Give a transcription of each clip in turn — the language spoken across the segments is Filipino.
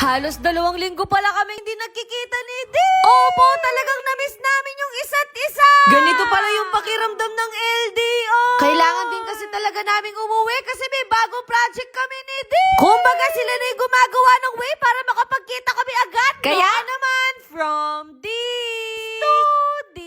Halos 2 linggo pala kami hindi nagkikita ni Di. Opo, talagang na-miss namin yung isa't isa. Ganito pala yung pakiramdam ng LDO. Kailangan din kasi talaga naming umuwi kasi may bagong project kami ni Di. Kumbaga sila na yung gumagawa ng way para makapagkita kami agad. Kaya naman, from D to D.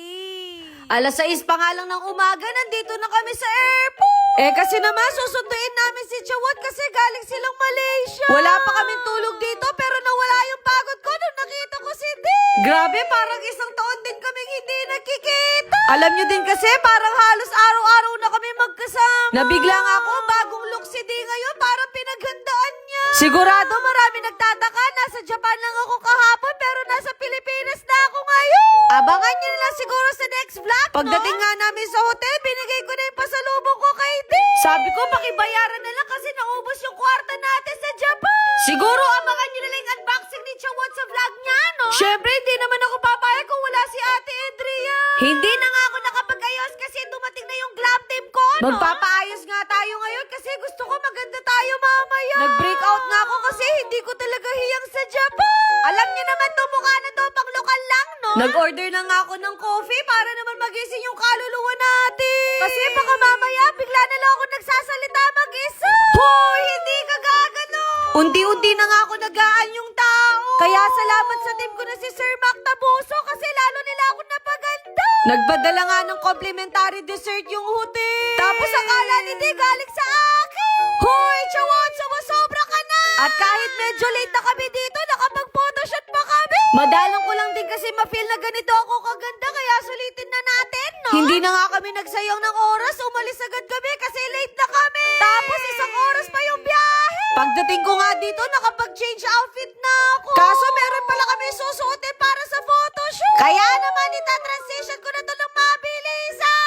Alas 6 pa nga lang ng umaga, nandito na kami sa airport. Kasi naman, susunduin namin si Chawat kasi galing silang Malaysia. Wala pa kaming tulog dito pero nawala yung pagod ko nung nakita ko si Di. Grabe, parang 1 taon din kaming hindi nakikita. Alam nyo din kasi, parang halos araw-araw na kami magkasama. Nabigla nga ako, bagong look si Di ngayon, parang pinaghandaan niya. Sigurado marami nagtataka, nasa Japan lang ako kahapon pero nasa Pilipinas na ako ngayon. Abangan nyo na lang siguro sa next vlog, no? Pagdating nga namin sa hotel, binigay ko na yung pasalubong ko kay Di. Sabi ko, pakibayaran na lang kasi naubos yung kwarta natin sa Japan. Siguro abangan nyo na lang yung unboxing ni Chawat sa vlog niya, no? Syempre, hindi naman ako papayag kung wala si Ate Adria. Hindi na nga ako nakapag-ayos kasi dumating na yung glam team ko, no? Magpapaayos nga tayo ngayon kasi gusto ko maganda tayo mamaya. Nag-breakout nga ako kasi hindi ko talaga hiyang sa Japan. Alam niyo naman to, mukha na to pang lokal lang, no? Nag-order na nga ako ng coffee para naman magising yung kaluluwa natin. Kasi baka mamaya bigla na lang ako nagsasalita mag-isa. Hoy, hindi ka gagano. Unti-unti na nga ako nagaan yung tao. Kaya salamat sa team ko na si Sir Mac Tabuso kasi lalo nila ako napaganda. Nagpadala nga ng complimentary dessert yung hotel. Tapos akala ni Di galing sa akin. Hoy, Chawat, sobra ka na. At kahit medyo late na kami dito, nakapag-photoshoot pa kami. Madalang ko lang din kasi ma-feel na ganito ako kaganda kaya sulitin na natin, no? Hindi na nga kami nagsayang ng oras, umalis agad kami kasi late na kami. Tapos 1 oras pa yung biyahe. Pagdating ko nga dito, nakapag-change outfit na ako. Kaso meron pala kami susuotin para sa photoshoot. Kaya naman ita-transition ko na to ng mabilisan.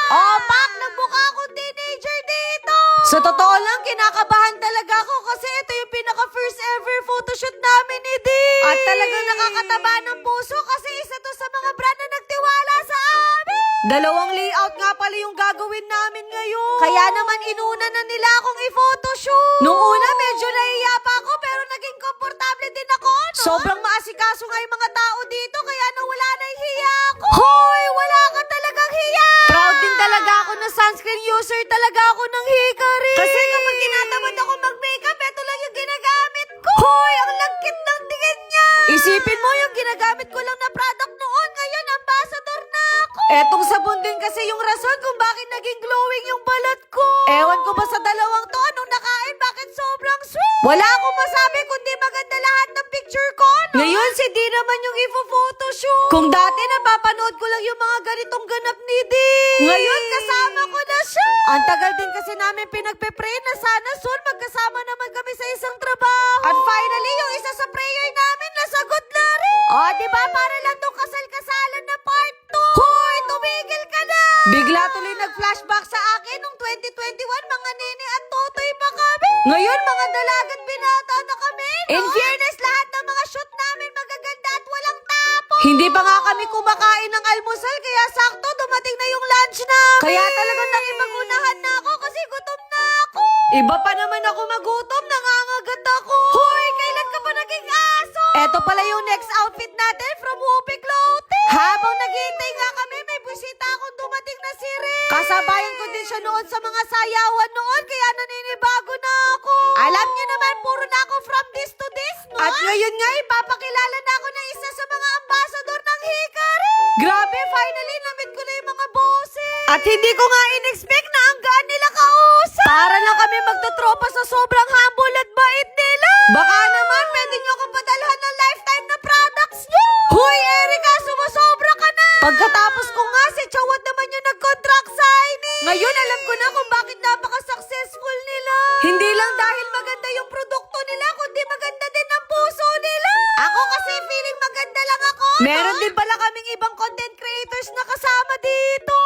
Pak, nagmukha akong teenager dito. Sa totoo lang, kinakabahan talaga ako kasi ito yung pinaka-first ever photoshoot namin ni Di. At talagang nakakataba ng puso kasi isa to sa mga brand na nagtiwala sa amin. 2 layout nga pala yung gagawin namin ngayon. Kaya naman inuna na nila akong i-photoshoot. Nung una, medyo nahiya pa ako pero naging komportable din ako, no? Sobrang maasikaso nga yung mga tao dito kaya nawala na yung hiya ako. Hoy, wala ka talagang hiya. Proud din talaga ako na sunscreen user talaga ako ng hikari. Kasi kapag tinatamad ako mag-makeup, ito lang yung ginagamit ko. Hoy, ang lagkit ng tingin niya. Isipin mo yung ginagamit ko lang na product noon, ngayon ambassador na ako. Etong sabon din kasi yung rason kung bakit naging glowing yung balat ko. Ewan ko ba sa dalawang to, anong nakain, bakit sobrang sweet? Wala akong masabi kundi maganda lahat ng picture ko, no? Ngayon, si Di naman yung ifo-photoshoot. Kung dati napapanood ko lang yung mga ganitong ganap ni Di. Ngayon, kasama ko na siya. Ang tagal din kasi namin pinagpe-pray na sana soon magkasama naman kami sa isang trabaho. At finally, yung isa sa prayer namin nasagot na rin. Diba? Para lang tong kasal-kasalan na part 2. Hoy, tumigil ka na. Bigla tuloy nag-flashback sa akin nung 2021, mga nene at totoy pa kami. Ngayon, mga dalagat binata na kami, no? In fairness, lahat ng mga shoot namin magaganda at walang tapo. Hindi pa nga kami kumakain ng almusal, kaya sakto dumating na yung lunch namin. Kaya talagang nakipagunahan na ako kasi gutom na ako. Iba pa naman ako magutom, nangangagat ako. Hoy, kailan ka pa naging aso? Eto pala yung next outfit natin from Whoopi Clothing. Habang naghihintay nga kami, may bisita akong dumating na si Rick. Kasabayan ko din siya noon sa mga sayawan noon, kaya naninibago na ako. Alam niyo naman, puro na ako from this to this, no? At ngayon nga, ipapakilala na ako ng isa sa mga ambassador ng hikari. Grabe, finally, namit ko na yung mga boses. At hindi ko nga in-expect na ang gaan nila kausap. Para lang kami magtutropa sa sobrang humble at bait nila. Baka naman, pwede nyo akong padalhan ng lifetime na products nyo. Hoy, Erica, sumusobra ka na. Pagkatapos ko nga, si Chawat naman yung nag-contract signing. Ngayon, alam ko na kung bakit napaka-successful nila. Hindi lang dahil maganda yung produkto nila, kundi maganda din ang puso nila. Ako kasi feeling maganda lang ako. Meron din pala kaming ibang content creators na kasama dito.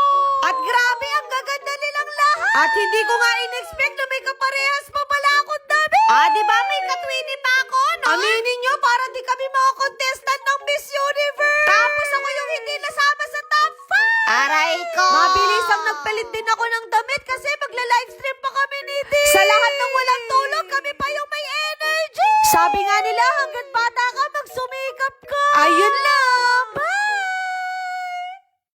At grabe, ang gaganda nilang lahat. At hindi ko nga in-expect na may kaparehas pa pala akong dami. Diba may katwini pa ako, no? Aminin nyo, para di kami mga contestant ng Miss Universe. Tapos ako yung hindi nasama sa top 5. Aray ko. Mabilis ang nagpalit din ako ng damit kasi magla-livestream pa kami ni Di. Sa lahat ng walang tulog, kami pa yung may energy. Sabi nga nila, hanggat bata ka, yun lang.